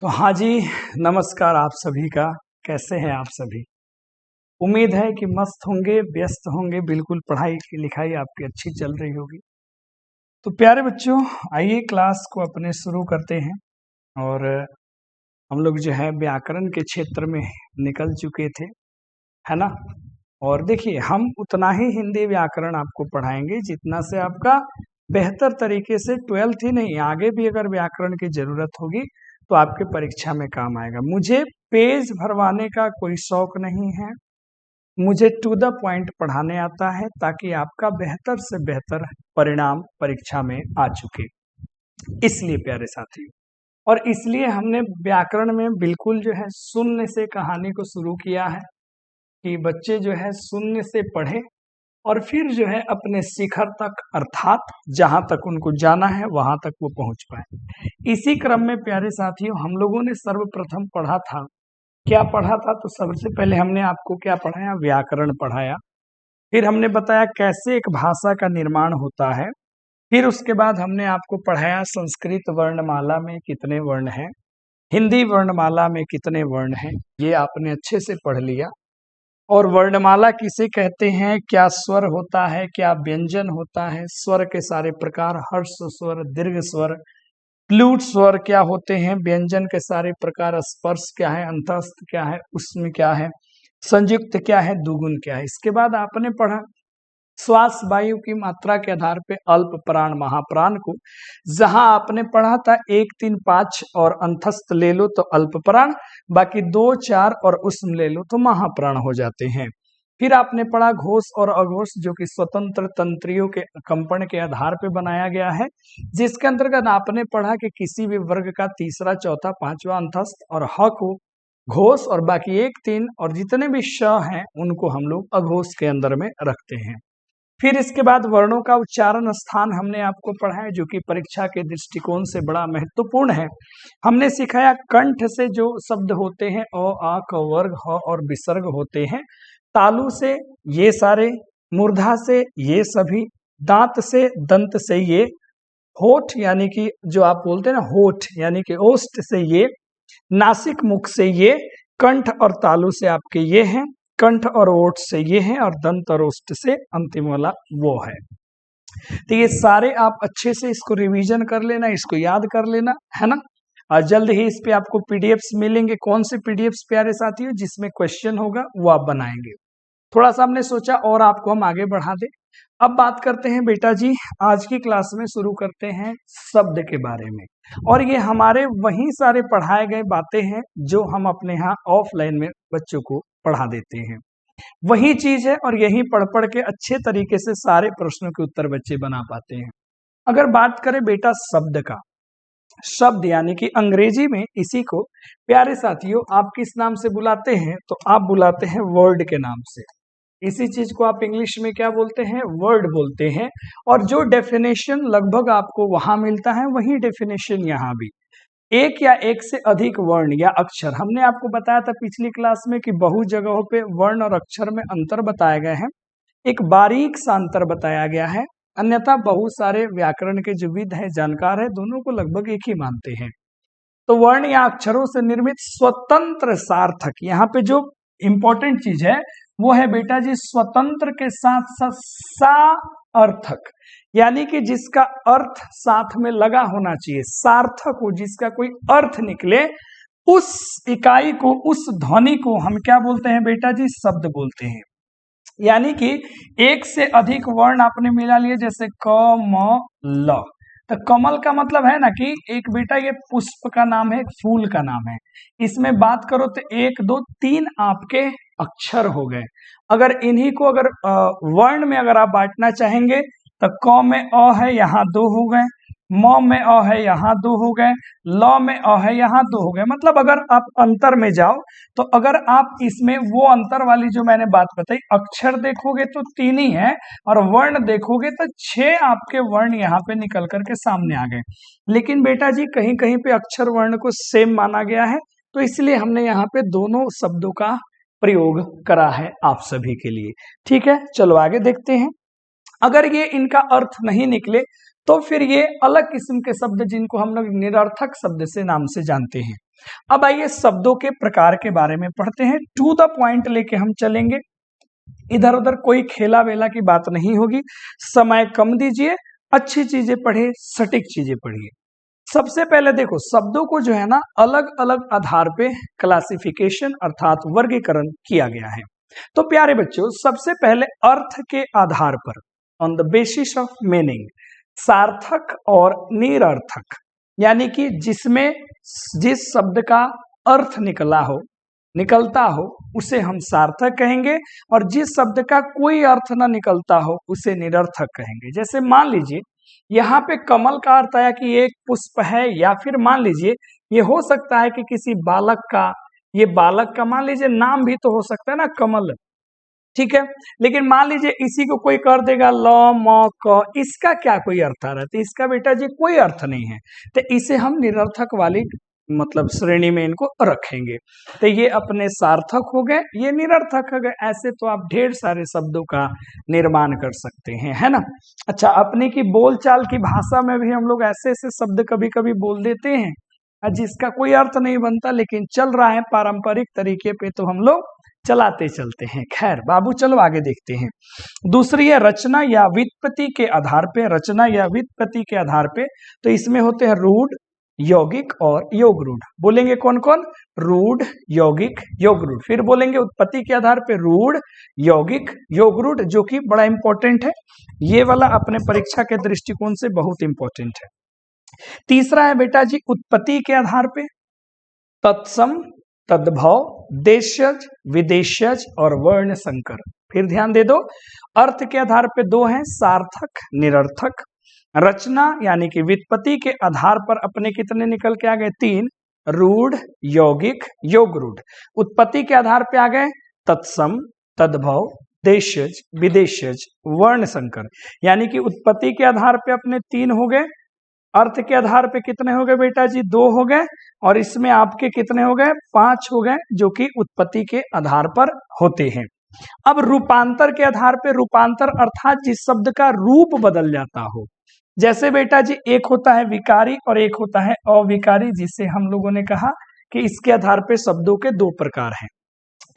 तो हाँ जी, नमस्कार आप सभी का। कैसे हैं आप सभी? उम्मीद है कि मस्त होंगे, व्यस्त होंगे, बिल्कुल पढ़ाई की लिखाई आपकी अच्छी चल रही होगी। तो प्यारे बच्चों, आइए क्लास को अपने शुरू करते हैं। और हम लोग जो है व्याकरण के क्षेत्र में निकल चुके थे, है ना। और देखिए, हम उतना ही हिंदी व्याकरण आपको पढ़ाएंगे जितना से आपका बेहतर तरीके से 12th ही नहीं, आगे भी अगर व्याकरण की जरूरत होगी तो आपके परीक्षा में काम आएगा। मुझे पेज भरवाने का कोई शौक नहीं है, मुझे टू द पॉइंट पढ़ाने आता है ताकि आपका बेहतर से बेहतर परिणाम परीक्षा में आ चुके। इसलिए प्यारे साथी, और इसलिए हमने व्याकरण में बिल्कुल जो है शून्य से कहानी को शुरू किया है कि बच्चे जो है शून्य से पढ़े और फिर जो है अपने शिखर तक, अर्थात जहां तक उनको जाना है वहां तक वो पहुंच पाए। इसी क्रम में प्यारे साथियों, हम लोगों ने सर्वप्रथम पढ़ा था, क्या पढ़ा था? तो सबसे पहले हमने आपको क्या पढ़ाया? व्याकरण पढ़ाया। फिर हमने बताया कैसे एक भाषा का निर्माण होता है। फिर उसके बाद हमने आपको पढ़ाया संस्कृत वर्णमाला में कितने वर्ण हैं, हिंदी वर्णमाला में कितने वर्ण हैं, ये आपने अच्छे से पढ़ लिया। और वर्णमाला किसे कहते हैं, क्या स्वर होता है, क्या व्यंजन होता है, स्वर के सारे प्रकार, हर्ष स्वर, दीर्घ स्वर, प्लूट स्वर क्या होते हैं, व्यंजन के सारे प्रकार, स्पर्श क्या है, अंतस्थ क्या है, उसमें क्या है, संयुक्त क्या है, दुगुन क्या है। इसके बाद आपने पढ़ा श्वास वायु की मात्रा के आधार पे अल्प प्राण महाप्राण को, जहां आपने पढ़ा था 1 3 5 और अंतस्थ ले लो तो अल्प प्राण, बाकी 2 4 और उष्म ले लो तो महाप्राण हो जाते हैं। फिर आपने पढ़ा घोष और अघोष, जो कि स्वतंत्र तंत्रियों के कंपन के आधार पर बनाया गया है, जिसके अंतर्गत आपने पढ़ा कि किसी भी वर्ग का तीसरा चौथा पांचवा अंतस्थ और ह को घोष और बाकी 1 3 और जितने भी श हैं उनको हम लोग अघोष के अंदर में रखते हैं। फिर इसके बाद वर्णों का उच्चारण स्थान हमने आपको पढ़ाया, जो कि परीक्षा के दृष्टिकोण से बड़ा महत्वपूर्ण है। हमने सिखाया कंठ से जो शब्द होते हैं अ आ क वर्ग ह और विसर्ग होते हैं, तालु से ये सारे, मूर्धा से ये सभी, दांत से दंत से ये, होठ यानी कि जो आप बोलते हैं ना होठ यानी कि ओष्ठ से ये, नासिक मुख से ये, कंठ और तालु से आपके ये हैं, कंठ और ओठ से ये है, और दंत और ओष्ठ से अंतिम वाला वो है। तो ये सारे आप अच्छे से इसको रिवीजन कर लेना, इसको याद कर लेना, है ना। और जल्द ही इस पे आपको पीडीएफ्स मिलेंगे। कौन से पीडीएफ्स प्यारे साथियों? जिसमें क्वेश्चन होगा वो आप बनाएंगे। थोड़ा सा हमने सोचा और आपको हम आगे बढ़ा दें। अब बात करते हैं बेटा जी, आज की क्लास में शुरू करते हैं शब्द के बारे में। और ये हमारे वही सारे पढ़ाए गए बातें हैं जो हम अपने यहाँ ऑफलाइन में बच्चों को पढ़ा देते हैं, वही चीज है। और यही पढ़ पढ़ के अच्छे तरीके से सारे प्रश्नों के उत्तर बच्चे बना पाते हैं। अगर बात करें बेटा शब्द का, शब्द यानी कि अंग्रेजी में इसी को प्यारे साथियों आप किस नाम से बुलाते हैं? तो आप बुलाते हैं वर्ड के नाम से। इसी चीज को आप इंग्लिश में क्या बोलते हैं? वर्ड बोलते हैं। और जो डेफिनेशन लगभग आपको वहां मिलता है वही डेफिनेशन यहाँ भी, एक या एक से अधिक वर्ण या अक्षर। हमने आपको बताया था पिछली क्लास में कि बहु जगहों पे वर्ण और अक्षर में अंतर बताए गए हैं, एक बारीक सा अंतर बताया गया है। अन्यथा बहुत सारे व्याकरण के जो विद है, जानकार है, दोनों को लगभग एक ही मानते हैं। तो वर्ण या अक्षरों से निर्मित स्वतंत्र सार्थक, यहाँ पे जो इंपॉर्टेंट चीज है वो है बेटा जी स्वतंत्र के साथ साथ सार्थक, यानी कि जिसका अर्थ साथ में लगा होना चाहिए, सार्थक हो, जिसका कोई अर्थ निकले, उस इकाई को, उस ध्वनि को हम क्या बोलते हैं बेटा जी? शब्द बोलते हैं। यानी कि एक से अधिक वर्ण आपने मिला लिए, जैसे क म ल, तो कमल का मतलब है ना कि एक बेटा ये पुष्प का नाम है, एक फूल का नाम है। इसमें बात करो तो 1 2 3 आपके अक्षर हो गए। अगर इन्हीं को अगर वर्ण में अगर आप बांटना चाहेंगे तो क में अ है, यहाँ 2 हो गए, म में अ है, यहाँ 2 हो गए, ल में अ है, यहाँ 2 हो गए। मतलब अगर आप अंतर में जाओ तो अगर आप इसमें वो अंतर वाली जो मैंने बात बताई, अक्षर देखोगे तो 3 ही है और वर्ण देखोगे तो 6 आपके वर्ण यहाँ पे निकल करके सामने आ गए। लेकिन बेटा जी कहीं कहीं पे अक्षर वर्ण को सेम माना गया है, तो इसलिए हमने यहाँ पे दोनों शब्दों का प्रयोग करा है आप सभी के लिए। ठीक है, चलो आगे देखते हैं। अगर ये इनका अर्थ नहीं निकले तो फिर ये अलग किस्म के शब्द, जिनको हम लोग निरर्थक शब्द से नाम से जानते हैं। अब आइए शब्दों के प्रकार के बारे में पढ़ते हैं, टू द पॉइंट लेके हम चलेंगे, इधर उधर कोई खेला वेला की बात नहीं होगी। समय कम दीजिए, अच्छी चीजें पढ़िए, सटीक चीजें पढ़िए। सबसे पहले देखो, शब्दों को जो है ना अलग अलग आधार पे क्लासिफिकेशन अर्थात वर्गीकरण किया गया है। तो प्यारे बच्चों, सबसे पहले अर्थ के आधार पर, on the basis of meaning, सार्थक और निरर्थक, यानी कि जिसमें जिस शब्द का अर्थ निकलता हो उसे हम सार्थक कहेंगे, और जिस शब्द का कोई अर्थ ना निकलता हो उसे निरर्थक कहेंगे। जैसे मान लीजिए यहाँ पे कमल का अर्थ आया कि एक पुष्प है, या फिर मान लीजिए ये हो सकता है कि किसी बालक का, ये बालक का मान लीजिए नाम भी तो हो सकता है ना, कमल, ठीक है। लेकिन मान लीजिए इसी को कोई कर देगा ल म क, इसका क्या कोई अर्थ आ रहा है? तो इसका बेटा जी कोई अर्थ नहीं है, तो इसे हम निरर्थक वाली मतलब श्रेणी में इनको रखेंगे। तो ये अपने सार्थक हो गए, ये निरर्थक हो गए। ऐसे तो आप ढेर सारे शब्दों का निर्माण कर सकते हैं, है ना। अच्छा, अपने की बोलचाल की भाषा में भी हम लोग ऐसे ऐसे शब्द कभी कभी बोल देते हैं जिसका कोई अर्थ नहीं बनता, लेकिन चल रहा है पारंपरिक तरीके पे तो हम लोग चलाते चलते हैं। खैर बाबू, चलो आगे देखते हैं। दूसरी है रचना या व्युत्पत्ति के आधार पे, रचना या व्युत्पत्ति के आधार पे, तो इसमें होते हैं रूढ़, यौगिक और योग रूढ़। बोलेंगे कौन कौन? रूढ़, यौगिक, योग रूढ़। फिर बोलेंगे उत्पत्ति के आधार पे रूढ़, यौगिक, योग रूढ़, जो कि बड़ा इंपॉर्टेंट है, ये वाला अपने परीक्षा के दृष्टिकोण से बहुत इंपॉर्टेंट है। तीसरा है बेटा जी उत्पत्ति के आधार पे तत्सम, तद्भव, देशज, विदेशज और वर्ण संकर। फिर ध्यान दे दो, अर्थ के आधार पे दो हैं, सार्थक, निरर्थक। रचना यानी कि व्युत्पत्ति के आधार पर अपने कितने निकल के आ गए? 3, रूढ़, यौगिक, योग रूढ़। उत्पत्ति के आधार पे आ गए तत्सम, तद्भव, देशज, विदेशज, वर्ण संकर। यानी कि उत्पत्ति के आधार पे अपने 3 हो गए, अर्थ के आधार पे कितने हो गए बेटा जी? 2 हो गए, और इसमें आपके कितने हो गए? 5 हो गए, जो कि उत्पत्ति के आधार पर होते हैं। अब रूपांतर के आधार पे, रूपांतर अर्थात जिस शब्द का रूप बदल जाता हो, जैसे बेटा जी एक होता है विकारी और एक होता है अविकारी, जिसे हम लोगों ने कहा कि इसके आधार पे शब्दों के 2 प्रकार हैं।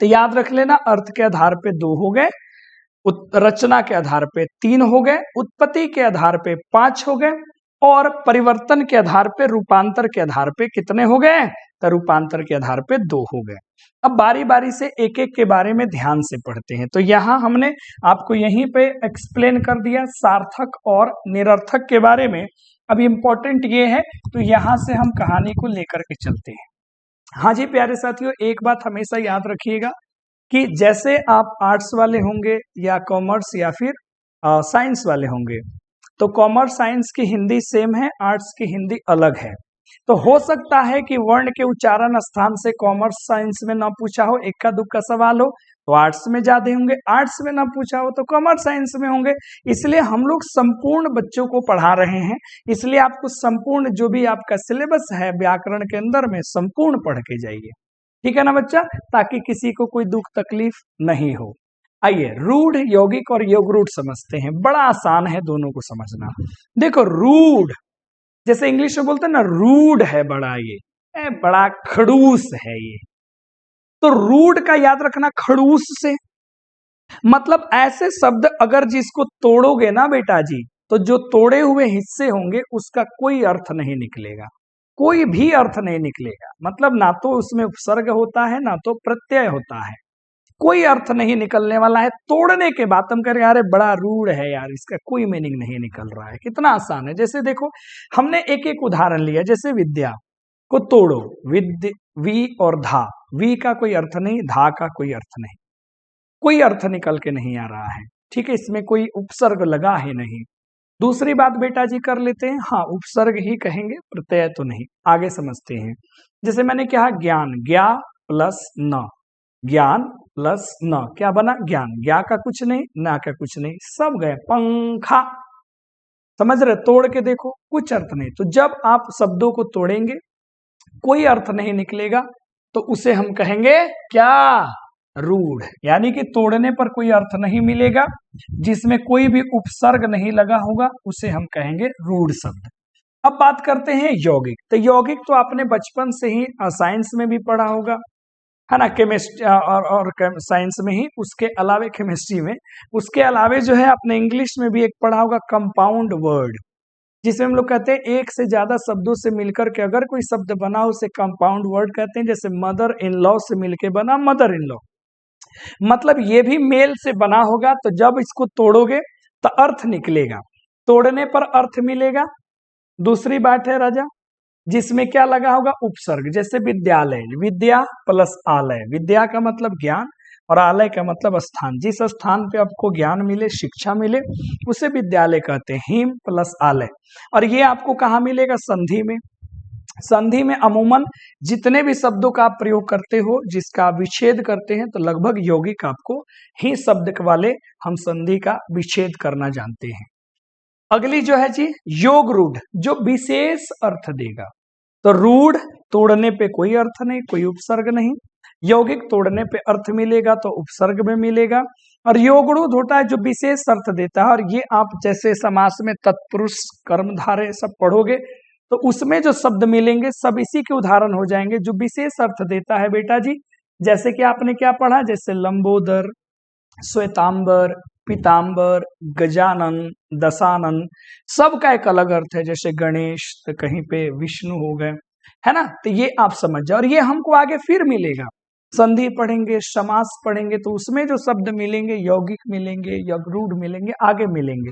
तो याद रख लेना, अर्थ के आधार पे 2 हो गए, रचना के आधार पे 3 हो गए, उत्पत्ति के आधार पे 5 हो गए, और परिवर्तन के आधार पे, रूपांतर के आधार पे कितने हो गए? तो रूपांतर के आधार पे 2 हो गए। अब बारी बारी से एक एक के बारे में ध्यान से पढ़ते हैं। तो यहाँ हमने आपको यहीं पे एक्सप्लेन कर दिया सार्थक और निरर्थक के बारे में। अब इम्पोर्टेंट ये है, तो यहाँ से हम कहानी को लेकर के चलते हैं। हाँ जी प्यारे साथियों, एक बात हमेशा याद रखिएगा कि जैसे आप आर्ट्स वाले होंगे या कॉमर्स या फिर साइंस वाले होंगे, तो कॉमर्स साइंस की हिंदी सेम है, आर्ट्स की हिंदी अलग है। तो हो सकता है कि वर्ण के उच्चारण स्थान से कॉमर्स साइंस में ना पूछा हो, इक्का दुक्का सवाल हो तो आर्ट्स में ज्यादा होंगे, आर्ट्स में ना पूछा हो तो कॉमर्स साइंस में होंगे। इसलिए हम लोग संपूर्ण बच्चों को पढ़ा रहे हैं, इसलिए आपको संपूर्ण जो भी आपका सिलेबस है व्याकरण के अंदर में संपूर्ण पढ़ के जाइए, ठीक है ना बच्चा, ताकि किसी को कोई दुख तकलीफ नहीं हो। आइए रूढ़, यौगिक और योग रूढ़ समझते हैं। बड़ा आसान है दोनों को समझना। देखो रूढ़, जैसे इंग्लिश में बोलते हैं ना, रूढ़ है बड़ा, ये बड़ा खड़ूस है ये, तो रूढ़ का याद रखना खड़ूस से, मतलब ऐसे शब्द अगर जिसको तोड़ोगे ना बेटा जी, तो जो तोड़े हुए हिस्से होंगे उसका कोई अर्थ नहीं निकलेगा, कोई भी अर्थ नहीं निकलेगा। मतलब ना तो उसमें उपसर्ग होता है ना तो प्रत्यय होता है, कोई अर्थ नहीं निकलने वाला है। तोड़ने के बाद हम कह रहे अरे बड़ा रूढ़ है यार, इसका कोई मीनिंग नहीं निकल रहा है। कितना आसान है। जैसे देखो हमने एक एक उदाहरण लिया, जैसे विद्या को तोड़ो, विद्य, वी और धा, वी का कोई अर्थ नहीं, धा का कोई अर्थ नहीं, कोई अर्थ निकल के नहीं आ रहा है, ठीक है, इसमें कोई उपसर्ग लगा ही नहीं। दूसरी बात बेटा जी कर लेते हैं, हाँ उपसर्ग ही कहेंगे, प्रत्यय तो नहीं। आगे समझते हैं। जैसे मैंने कहा ज्ञान, ज्ञा प्लस न, ज्ञान प्लस न क्या बना? ज्ञान। ज्ञा का कुछ नहीं, ना का कुछ नहीं, सब गए। पंखा, समझ रहे? तोड़ के देखो, कुछ अर्थ नहीं। तो जब आप शब्दों को तोड़ेंगे कोई अर्थ नहीं निकलेगा, तो उसे हम कहेंगे क्या? रूढ़। यानी कि तोड़ने पर कोई अर्थ नहीं मिलेगा, जिसमें कोई भी उपसर्ग नहीं लगा होगा, उसे हम कहेंगे रूढ़ शब्द। अब बात करते हैं यौगिक। तो यौगिक तो आपने बचपन से ही साइंस में भी पढ़ा होगा, है ना, केमिस्ट्री और साइंस में ही, उसके अलावे केमिस्ट्री में, उसके अलावे जो है आपने इंग्लिश में भी एक पढ़ा होगा कंपाउंड वर्ड, जिसमें हम लोग कहते हैं एक से ज्यादा शब्दों से मिलकर के अगर कोई शब्द बना हो उसे कंपाउंड वर्ड कहते हैं। जैसे मदर इन लॉ से मिलके बना मदर इन लॉ, मतलब ये भी मेल से बना होगा, तो जब इसको तोड़ोगे तो अर्थ निकलेगा, तोड़ने पर अर्थ मिलेगा। दूसरी बात है राजा, जिसमें क्या लगा होगा, उपसर्ग। जैसे विद्यालय, विद्या प्लस आलय, विद्या का मतलब ज्ञान और आलय का मतलब स्थान, जिस स्थान पे आपको ज्ञान मिले, शिक्षा मिले, उसे विद्यालय कहते हैं। हिम प्लस आलय। और ये आपको कहाँ मिलेगा, संधि में। संधि में अमूमन जितने भी शब्दों का आप प्रयोग करते हो, जिसका विच्छेद करते हैं, तो लगभग यौगिक आपको ही शब्द वाले हम संधि का विच्छेद करना जानते हैं। अगली जो है जी योग रूढ़, जो विशेष अर्थ देगा। तो रूढ़ तोड़ने पे कोई अर्थ नहीं, कोई उपसर्ग नहीं। यौगिक तोड़ने पे अर्थ मिलेगा तो उपसर्ग में मिलेगा। और योगरूढ़ होता है जो विशेष अर्थ देता है। और ये आप जैसे समास में तत्पुरुष कर्मधारय सब पढ़ोगे तो उसमें जो शब्द मिलेंगे सब इसी के उदाहरण हो जाएंगे, जो विशेष अर्थ देता है बेटा जी। जैसे कि आपने क्या पढ़ा, जैसे लंबोदर, श्वेतांबर, पीतांबर, गजानन, दशानन, सबका एक अलग अर्थ है। जैसे गणेश तो कहीं पे विष्णु हो गए, है ना। तो ये आप समझ जाओ। और ये हमको आगे फिर मिलेगा, संधि पढ़ेंगे, समास पढ़ेंगे, तो उसमें जो शब्द मिलेंगे, यौगिक मिलेंगे, यगरूढ़ मिलेंगे, आगे मिलेंगे।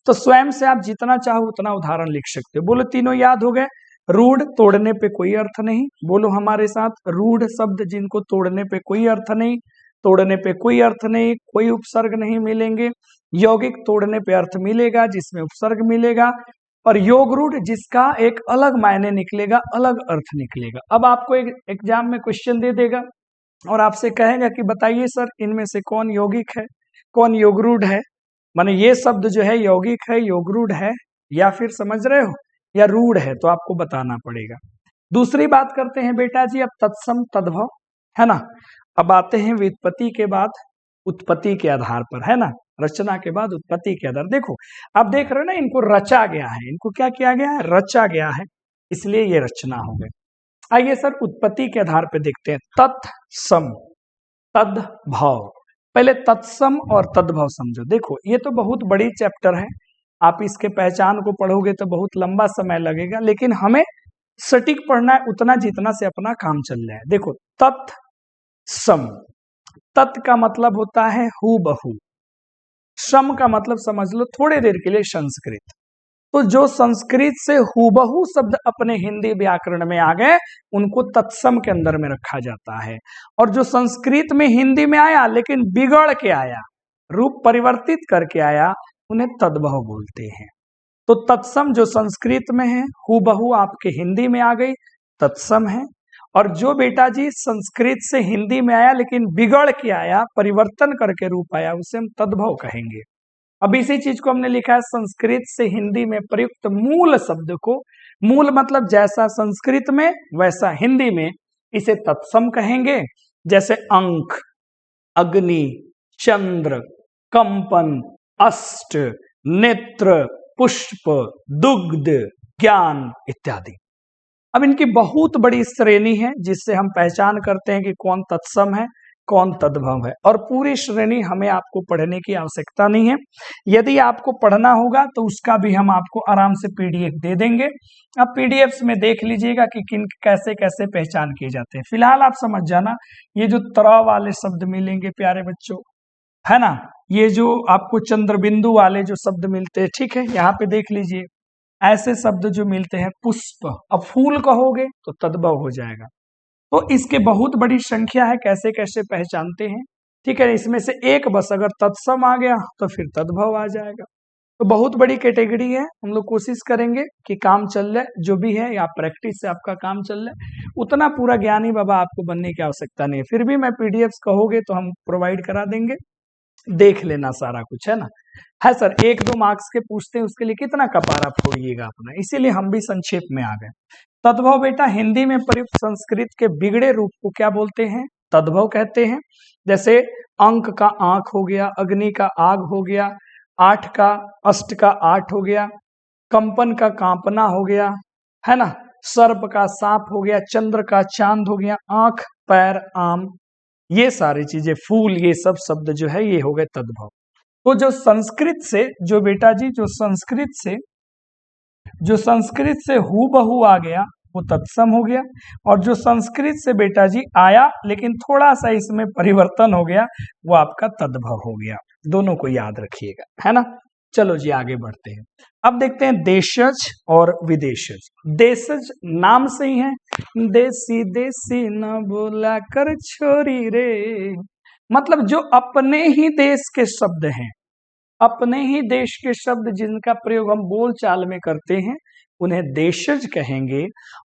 तो स्वयं से आप जितना चाहो उतना उदाहरण लिख सकते हो। बोलो तीनों याद हो गए। रूढ़ तोड़ने पे कोई अर्थ नहीं, बोलो हमारे साथ, रूढ़ शब्द जिनको तोड़ने पे कोई अर्थ नहीं, तोड़ने पे कोई अर्थ नहीं, कोई उपसर्ग नहीं मिलेंगे। यौगिक तोड़ने पे अर्थ मिलेगा, जिसमें उपसर्ग मिलेगा। और योगरूढ़ जिसका एक अलग मायने निकलेगा, अलग अर्थ निकलेगा। अब आपको एक एग्जाम में क्वेश्चन दे देगा और आपसे कहेगा कि बताइए सर, इनमें से कौन यौगिक है, कौन योगरूढ़ है। माने ये शब्द जो है यौगिक है, योगरूढ़ है, या फिर समझ रहे हो, या रूढ़ है, तो आपको बताना पड़ेगा। दूसरी बात करते हैं बेटा जी अब तत्सम तद्भव, है ना। अब आते हैं व्युत्पत्ति के बाद उत्पत्ति के आधार पर, है ना। रचना के बाद उत्पत्ति के आधार। देखो आप देख रहे हो ना, इनको रचा गया है, इनको क्या किया गया है, रचा गया है, इसलिए ये रचना हो गई। आइए सर उत्पत्ति के आधार पर देखते हैं। तत्सम तद्भव, पहले तत्सम और तद्भव समझो। देखो ये तो बहुत बड़ी चैप्टर है, आप इसके पहचान को पढ़ोगे तो बहुत लंबा समय लगेगा, लेकिन हमें सटीक पढ़ना है उतना जितना से अपना काम चल रहा है। देखो तत्सम, तत् का मतलब होता है हु बहू, सम का मतलब समझ लो थोड़े देर के लिए संस्कृत। तो जो संस्कृत से हूबहू शब्द अपने हिंदी व्याकरण में आ गए उनको तत्सम के अंदर में रखा जाता है। और जो संस्कृत में हिंदी में आया लेकिन बिगड़ के आया, रूप परिवर्तित करके आया, उन्हें तद्भव बोलते हैं। तो तत्सम जो संस्कृत में है, हूबहू आपके हिंदी में आ गई, तत्सम है। और जो बेटा जी संस्कृत से हिंदी में आया लेकिन बिगड़ के आया, परिवर्तन करके रूप आया, उसे हम तद्भव कहेंगे। अब इसी चीज को हमने लिखा है संस्कृत से हिंदी में प्रयुक्त मूल शब्द को, मूल मतलब जैसा संस्कृत में वैसा हिंदी में, इसे तत्सम कहेंगे। जैसे अंक, अग्नि, चंद्र, कंपन, अष्ट, नेत्र, पुष्प, दुग्ध, ज्ञान इत्यादि। अब इनकी बहुत बड़ी श्रेणी है जिससे हम पहचान करते हैं कि कौन तत्सम है, कौन तद्भव है। और पूरी श्रेणी हमें आपको पढ़ने की आवश्यकता नहीं है। यदि आपको पढ़ना होगा तो उसका भी हम आपको आराम से पीडीएफ दे देंगे। अब पीडीएफ में देख लीजिएगा कि किन कैसे कैसे पहचान किए जाते हैं। फिलहाल आप समझ जाना, ये जो तरह वाले शब्द मिलेंगे प्यारे बच्चों, है ना, ये जो आपको चंद्र बिंदु वाले जो शब्द मिलते हैं, ठीक है, यहाँ पे देख लीजिए ऐसे शब्द जो मिलते हैं। पुष्प, अब फूल कहोगे तो तद्भव हो जाएगा। तो इसके बहुत बड़ी संख्या है, कैसे कैसे पहचानते हैं, ठीक है। इसमें से एक बस अगर तत्सम आ गया तो फिर तद्भव आ जाएगा। तो बहुत बड़ी कैटेगरी है। हम लोग कोशिश करेंगे कि काम चल रहा है जो भी है, या प्रैक्टिस से आपका काम चल रहा है, उतना पूरा ज्ञानी बाबा आपको बनने की आवश्यकता नहीं है। फिर भी मैं पीडीएफ कहोगे तो हम प्रोवाइड करा देंगे, देख लेना सारा कुछ, है ना। है सर, 1-2 मार्क्स के पूछते हैं, उसके लिए कितना कपारा फोड़िएगा अपना, इसीलिए हम भी संक्षेप में आ गए। तद्भव बेटा हिंदी में प्रयुक्त संस्कृत के बिगड़े रूप को क्या बोलते हैं, तद्भव कहते हैं। जैसे अंक का आंख हो गया, अग्नि का आग हो गया, 8 का अष्ट का 8 हो गया, कंपन का कांपना हो गया, है ना, सर्प का सांप हो गया, चंद्र का चांद हो गया, आंख, पैर, आम, ये सारी चीजें, फूल, ये सब शब्द जो है ये हो गए तद्भव। तो जो संस्कृत से, जो बेटा जी जो संस्कृत से हूबहू आ गया वो तत्सम हो गया, और जो संस्कृत से बेटा जी आया लेकिन थोड़ा सा इसमें परिवर्तन हो गया वो आपका तद्भव हो गया। दोनों को याद रखिएगा, है ना। चलो जी आगे बढ़ते हैं। अब देखते हैं देशज और विदेशज। देशज नाम से ही है, देसी देसी न बोला कर छोरी रे, मतलब जो अपने ही देश के शब्द हैं, अपने ही देश के शब्द जिनका प्रयोग हम बोल चाल में करते हैं उन्हें देशज कहेंगे।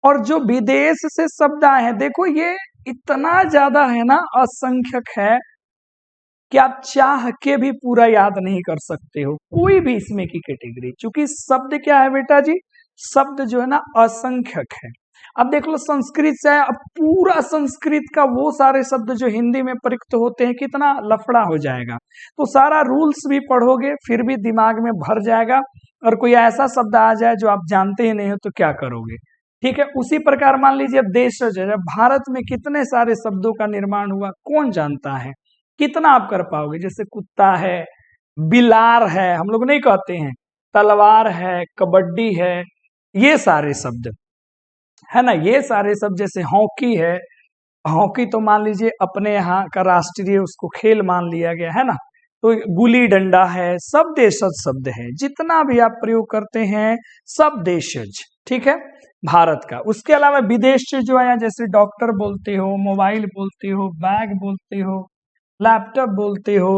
और जो विदेश से शब्द आए हैं, देखो ये इतना ज्यादा है ना, असंख्यक है कि आप चाह के भी पूरा याद नहीं कर सकते हो कोई भी इसमें की कैटेगरी, क्योंकि शब्द क्या है बेटा जी, शब्द जो है ना असंख्यक है। अब देख लो संस्कृत से है, अब पूरा संस्कृत का वो सारे शब्द जो हिंदी में प्रयुक्त होते हैं कितना लफड़ा हो जाएगा, तो सारा रूल्स भी पढ़ोगे फिर भी दिमाग में भर जाएगा, और कोई ऐसा शब्द आ जाए जो आप जानते ही नहीं हो तो क्या करोगे। ठीक है, उसी प्रकार मान लीजिए अब देशज है, भारत में कितने सारे शब्दों का निर्माण हुआ कौन जानता है, कितना आप कर पाओगे। जैसे कुत्ता है, बिलार है, हम लोग नहीं कहते हैं, तलवार है, कबड्डी है, ये सारे शब्द, है ना, ये सारे शब्द, जैसे हॉकी है, हॉकी तो मान लीजिए अपने यहाँ का राष्ट्रीय उसको खेल मान लिया गया है ना, तो गुली डंडा है, सब देशज शब्द है, जितना भी आप प्रयोग करते हैं सब देशज, ठीक है, भारत का। उसके अलावा विदेश से जो आया, जैसे डॉक्टर बोलते हो, मोबाइल बोलते हो, बैग बोलते हो, लैपटॉप बोलते हो,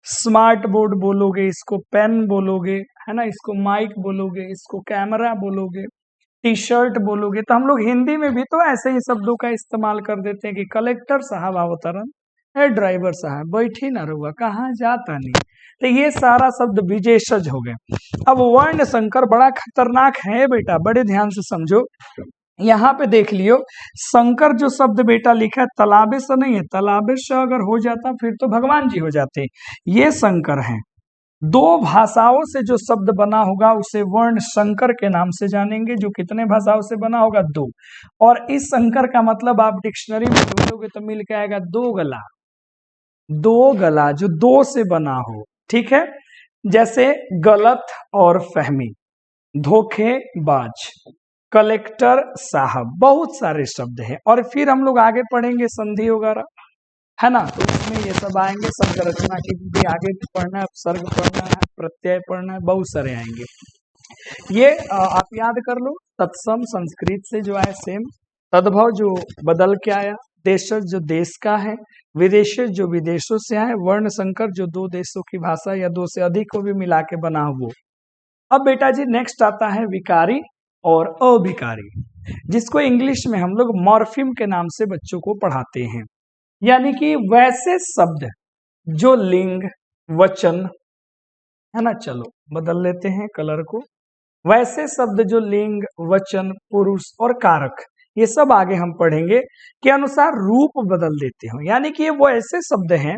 स्मार्ट बोर्ड बोलोगे, इसको पेन बोलोगे, है ना, इसको माइक बोलोगे, इसको कैमरा बोलोगे, टी शर्ट बोलोगे। तो हम लोग हिंदी में भी तो ऐसे ही शब्दों का इस्तेमाल कर देते हैं कि कलेक्टर साहब अवतरण, है ड्राइवर साहब बैठी ना रहुआ, कहाँ जाता नहीं। तो ये सारा शब्द विशेषज हो गए। अब वर्ण संकर बड़ा खतरनाक है बेटा, बड़े ध्यान से समझो। यहाँ पे देख लियो, संकर जो शब्द बेटा लिखा है तालाबे से नहीं है, तालाबे से अगर हो जाता फिर तो भगवान जी हो जाते। ये संकर है, दो भाषाओं से जो शब्द बना होगा उसे वर्ण संकर के नाम से जानेंगे। जो कितने भाषाओं से बना होगा, दो। और इस संकर का मतलब आप डिक्शनरी में ढूंढोगे तो मिल के आएगा दो गला, दो गला जो दो से बना हो, ठीक है। जैसे गलत और फहमी, धोखेबाज, कलेक्टर साहब, बहुत सारे शब्द हैं। और फिर हम लोग आगे पढ़ेंगे संधि वगैरह, है ना, तो इसमें ये सब आएंगे, शब्द रचना की भी आगे भी पढ़ना है, उपसर्ग पढ़ना है, प्रत्यय पढ़ना है, बहुत सारे आएंगे। ये आप याद कर लो, तत्सम संस्कृत से जो आया सेम, तद्भव जो बदल के आया, देशज जो देश का है, विदेशज जो विदेशों से आए, वर्ण संकर जो दो देशों की भाषा या दो से अधिक को भी मिला के बना वो। अब बेटा जी नेक्स्ट आता है विकारी और अविकारी, जिसको इंग्लिश में हम लोग मॉर्फिम के नाम से बच्चों को पढ़ाते हैं। यानी कि वैसे शब्द जो लिंग, वचन, है ना, चलो बदल लेते हैं कलर को, वैसे शब्द जो लिंग, वचन, पुरुष और कारक, ये सब आगे हम पढ़ेंगे, के अनुसार रूप बदल देते हो। यानी कि ये वो ऐसे शब्द हैं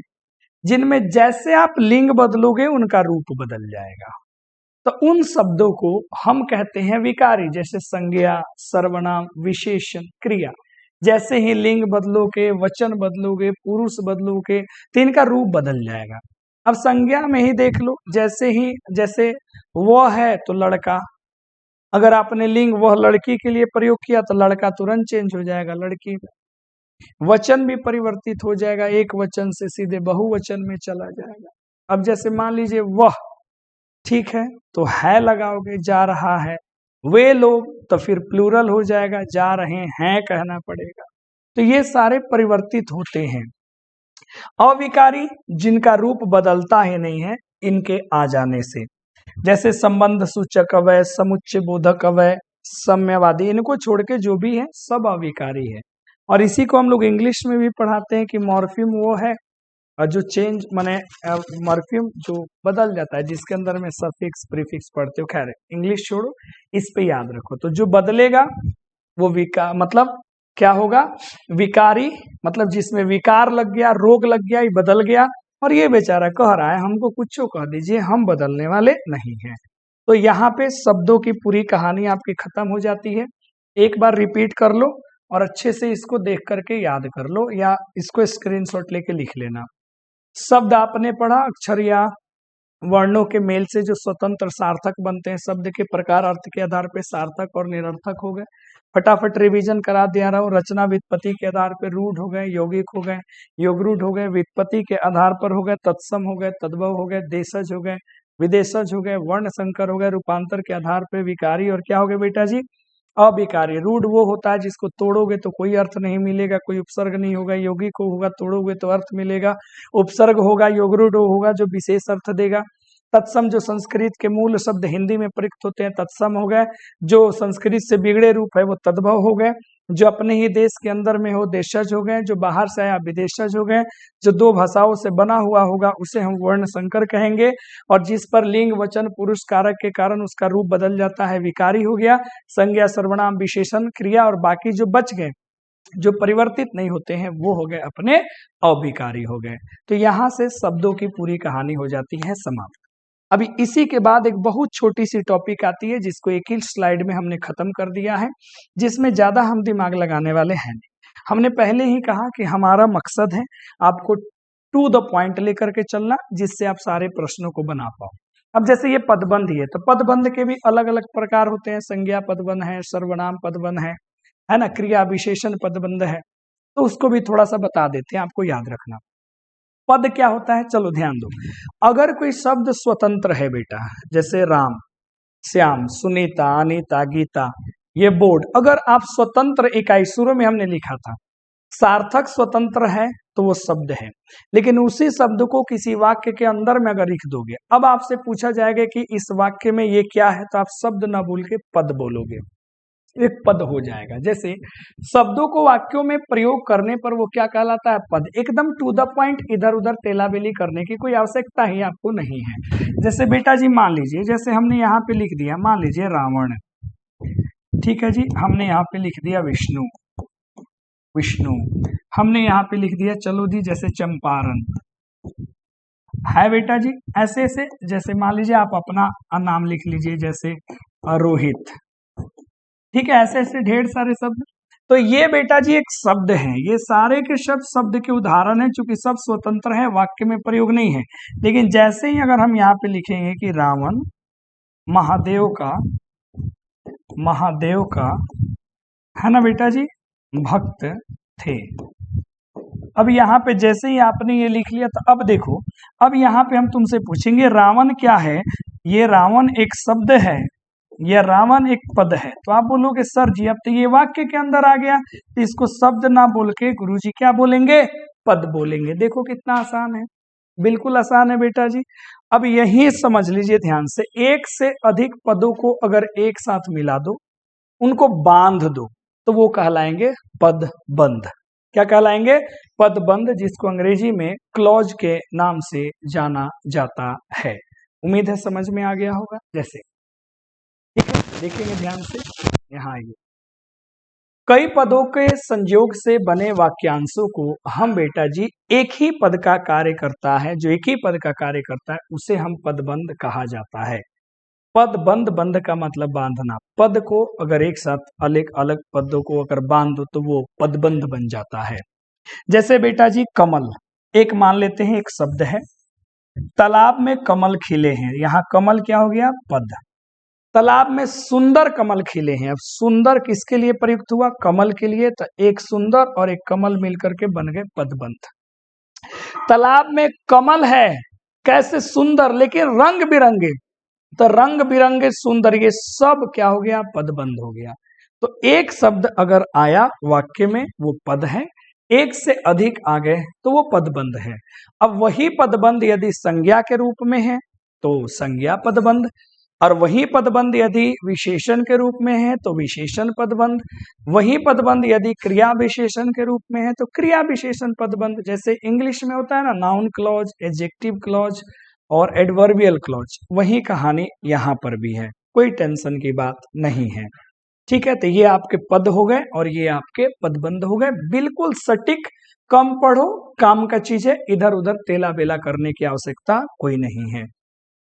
जिनमें जैसे आप लिंग बदलोगे उनका रूप बदल जाएगा, तो उन शब्दों को हम कहते हैं विकारी। जैसे संज्ञा, सर्वनाम, विशेषण, क्रिया, जैसे ही लिंग बदलोगे, वचन बदलोगे, पुरुष बदलोगे तो इनका रूप बदल जाएगा। अब संज्ञा में ही देख लो, जैसे वह है तो लड़का, अगर आपने लिंग वह लड़की के लिए प्रयोग किया तो लड़का तुरंत चेंज हो जाएगा लड़की में। वचन भी परिवर्तित हो जाएगा, एक वचन से सीधे बहुवचन में चला जाएगा। अब जैसे मान लीजिए वह, ठीक है, तो है लगाओगे, जा रहा है, वे लोग, तो फिर प्लूरल हो जाएगा, जा रहे हैं कहना पड़ेगा। तो ये सारे परिवर्तित होते हैं। अविकारी जिनका रूप बदलता ही नहीं है इनके आ जाने से, जैसे संबंध सूचक अवय, समुच्चय बोधक अवय, सम्यवादी, इनको छोड़ के जो भी है सब अविकारी है। और इसी को हम लोग इंग्लिश में भी पढ़ाते हैं कि मॉर्फिम वो है और जो चेंज माने मॉर्फिम जो बदल जाता है, जिसके अंदर में सफिक्स प्रीफिक्स पढ़ते हो। खैर इंग्लिश छोड़ो, इस पे याद रखो। तो जो बदलेगा वो मतलब क्या होगा, विकारी, मतलब जिसमें विकार लग गया, रोग लग गया, ये बदल गया। और ये बेचारा कह रहा है हमको कुछ कह दीजिए, हम बदलने वाले नहीं हैं। तो यहाँ पे शब्दों की पूरी कहानी आपकी खत्म हो जाती है। एक बार रिपीट कर लो और अच्छे से इसको देख करके याद कर लो या इसको स्क्रीनशॉट लेके लिख लेना। शब्द आपने पढ़ा, अक्षर या वर्णों के मेल से जो स्वतंत्र सार्थक बनते हैं। शब्द के प्रकार अर्थ के आधार पे सार्थक और निरर्थक हो गए। फटाफट रिवीजन करा दिया रहा हूँ। रचना व्युत्पत्ति के आधार पे रूढ़ हो गए, यौगिक हो गए, योगरूढ़ हो गए, व्युत्पत्ति के आधार पर हो गए, तत्सम हो गए, तद्भव हो गए, देशज हो गए, विदेशज हो गए, वर्ण संकर हो गए, रूपांतर के आधार पे विकारी और क्या हो गए बेटा जी, अविकारी। रूढ़ वो होता है जिसको तोड़ोगे तो कोई अर्थ नहीं मिलेगा, कोई उपसर्ग नहीं होगा। यौगिक होगा, तोड़ोगे तो अर्थ मिलेगा। उपसर्ग होगा, योगरूढ़ होगा जो विशेष अर्थ देगा। तत्सम जो संस्कृत के मूल शब्द हिंदी में प्रयुक्त होते हैं तत्सम हो गए। जो संस्कृत से बिगड़े रूप है वो तद्भव हो गए। जो अपने ही देश के अंदर में हो देशज हो गए। जो बाहर से आया विदेशज हो गए। जो दो भाषाओं से बना हुआ होगा उसे हम वर्ण संकर कहेंगे। और जिस पर लिंग वचन पुरुष कारक के कारण उसका रूप बदल जाता है विकारी हो गया। संज्ञा सर्वनाम विशेषण क्रिया और बाकी जो बच गए जो परिवर्तित नहीं होते हैं वो हो गए अपने अविकारी हो गए। तो यहाँ से शब्दों की पूरी कहानी हो जाती है समाप्त। अभी इसी के बाद एक बहुत छोटी सी टॉपिक आती है जिसको एक ही स्लाइड में हमने खत्म कर दिया है, जिसमें ज्यादा हम दिमाग लगाने वाले हैं नहीं। हमने पहले ही कहा कि हमारा मकसद है आपको टू द पॉइंट लेकर के चलना, जिससे आप सारे प्रश्नों को बना पाओ। अब जैसे ये पदबंध ही है तो पदबंध के भी अलग अलग प्रकार होते हैं। संज्ञा पदबंध है, सर्वनाम पदबंध है ना, क्रिया विशेषण पदबंध है। तो उसको भी थोड़ा सा बता देते हैं, आपको याद रखना। पद क्या होता है, चलो ध्यान दो। अगर कोई शब्द स्वतंत्र है बेटा, जैसे राम, श्याम, सुनीता, अनीता, गीता, ये बोर्ड, अगर आप स्वतंत्र इकाई, शुरू में हमने लिखा था सार्थक स्वतंत्र है तो वो शब्द है। लेकिन उसी शब्द को किसी वाक्य के अंदर में अगर लिख दोगे, अब आपसे पूछा जाएगा कि इस वाक्य में ये क्या है, तो आप शब्द ना बोल के पद बोलोगे, एक पद हो जाएगा। जैसे शब्दों को वाक्यों में प्रयोग करने पर वो क्या कहलाता है, पद। एकदम टू द पॉइंट, इधर उधर तेलाबेली करने की कोई आवश्यकता ही आपको नहीं है। जैसे बेटा जी मान लीजिए, जैसे हमने यहाँ पे लिख दिया, मान लीजिए रावण, ठीक है जी, हमने यहाँ पे लिख दिया विष्णु, हमने यहाँ पे लिख दिया, चलो जी, जैसे चंपारण है बेटा जी। ऐसे ऐसे, जैसे मान लीजिए आप अपना नाम लिख लीजिए, जैसे रोहित, ठीक है। ऐसे ऐसे ढेर सारे शब्द। तो ये बेटा जी एक शब्द है, ये सारे के शब्द के उदाहरण है, चूंकि सब स्वतंत्र है, वाक्य में प्रयोग नहीं है। लेकिन जैसे ही अगर हम यहाँ पे लिखेंगे कि रावण महादेव का है ना बेटा जी भक्त थे। अब यहाँ पे जैसे ही आपने ये लिख लिया, तो अब देखो, अब यहाँ पे हम तुमसे पूछेंगे रावण क्या है। ये रावण एक शब्द है, यह रावण एक पद है। तो आप बोलोगे सर जी अब तो ये वाक्य के अंदर आ गया, तो इसको शब्द ना बोल के गुरुजी क्या बोलेंगे, पद बोलेंगे। देखो कितना आसान है, बिल्कुल आसान है बेटा जी। अब यही समझ लीजिए ध्यान से, एक से अधिक पदों को अगर एक साथ मिला दो, उनको बांध दो, तो वो कहलाएंगे पदबंध। क्या कहलाएंगे, पदबंध, जिसको अंग्रेजी में क्लॉज के नाम से जाना जाता है। उम्मीद है समझ में आ गया होगा। जैसे ठीक है, देखेंगे ध्यान से, यहाँ आइए। कई पदों के संयोग से बने वाक्यांशों को हम बेटा जी एक ही पद का कार्य करता है, जो एक ही पद का कार्य करता है उसे हम पदबंध कहा जाता है। पदबंध, बंध का मतलब बांधना। पद को अगर एक साथ अलग अलग पदों को अगर बांध दो तो वो पदबंध बन जाता है। जैसे बेटा जी कमल, एक मान लेते हैं एक शब्द है, तालाब में कमल खिले हैं, यहाँ कमल क्या हो गया, पद। तालाब में सुंदर कमल खिले हैं, अब सुंदर किसके लिए प्रयुक्त हुआ, कमल के लिए, तो एक सुंदर और एक कमल मिलकर के बन गए पदबंध। तालाब में कमल है, कैसे, सुंदर, लेकिन रंग बिरंगे, तो रंग बिरंगे सुंदर, ये सब क्या हो गया, पदबंध हो गया। तो एक शब्द अगर आया वाक्य में वो पद है, एक से अधिक आ गए तो वो पदबंध है। अब वही पदबंध यदि संज्ञा के रूप में है तो संज्ञा पदबंध, और वही पदबंध यदि विशेषण के रूप में है तो विशेषण पदबंध, वही पदबंध यदि क्रिया विशेषण के रूप में है तो क्रिया विशेषण पदबंध। जैसे इंग्लिश में होता है ना नाउन क्लॉज, एडजेक्टिव क्लॉज और एडवर्बियल क्लॉज, वही कहानी यहाँ पर भी है, कोई टेंशन की बात नहीं है। ठीक है, तो ये आपके पद हो गए और ये आपके पदबंध हो गए, बिल्कुल सटीक। कम पढ़ो, काम का चीज है, इधर उधर तेला बेला करने की आवश्यकता कोई नहीं है।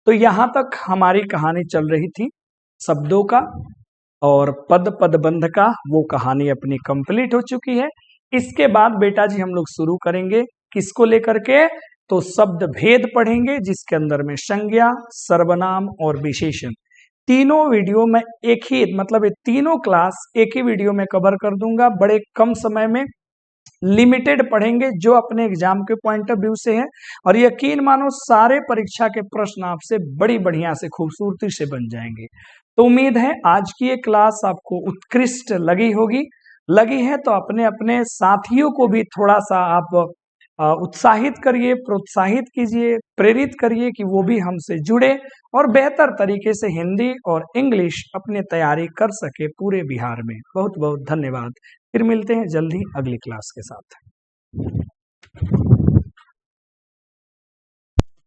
तो यहाँ तक हमारी कहानी चल रही थी शब्दों का और पद पदबंध का, वो कहानी अपनी कंप्लीट हो चुकी है। इसके बाद बेटा जी हम लोग शुरू करेंगे किसको लेकर के, तो शब्द भेद पढ़ेंगे जिसके अंदर में संज्ञा, सर्वनाम और विशेषण तीनों वीडियो में एक ही, मतलब ये तीनों क्लास एक ही वीडियो में कवर कर दूंगा, बड़े कम समय में लिमिटेड पढ़ेंगे जो अपने एग्जाम के पॉइंट ऑफ व्यू से है। और यकीन मानो सारे परीक्षा के प्रश्न आपसे बड़ी बढ़िया से खूबसूरती से बन जाएंगे। तो उम्मीद है आज की ये क्लास आपको उत्कृष्ट लगी है तो अपने अपने साथियों को भी थोड़ा सा आप उत्साहित करिए, प्रोत्साहित कीजिए, प्रेरित करिए कि वो भी हमसे जुड़े और बेहतर तरीके से हिंदी और इंग्लिश अपनी तैयारी कर सके पूरे बिहार में। बहुत बहुत धन्यवाद। फिर मिलते हैं जल्दी अगली क्लास के साथ।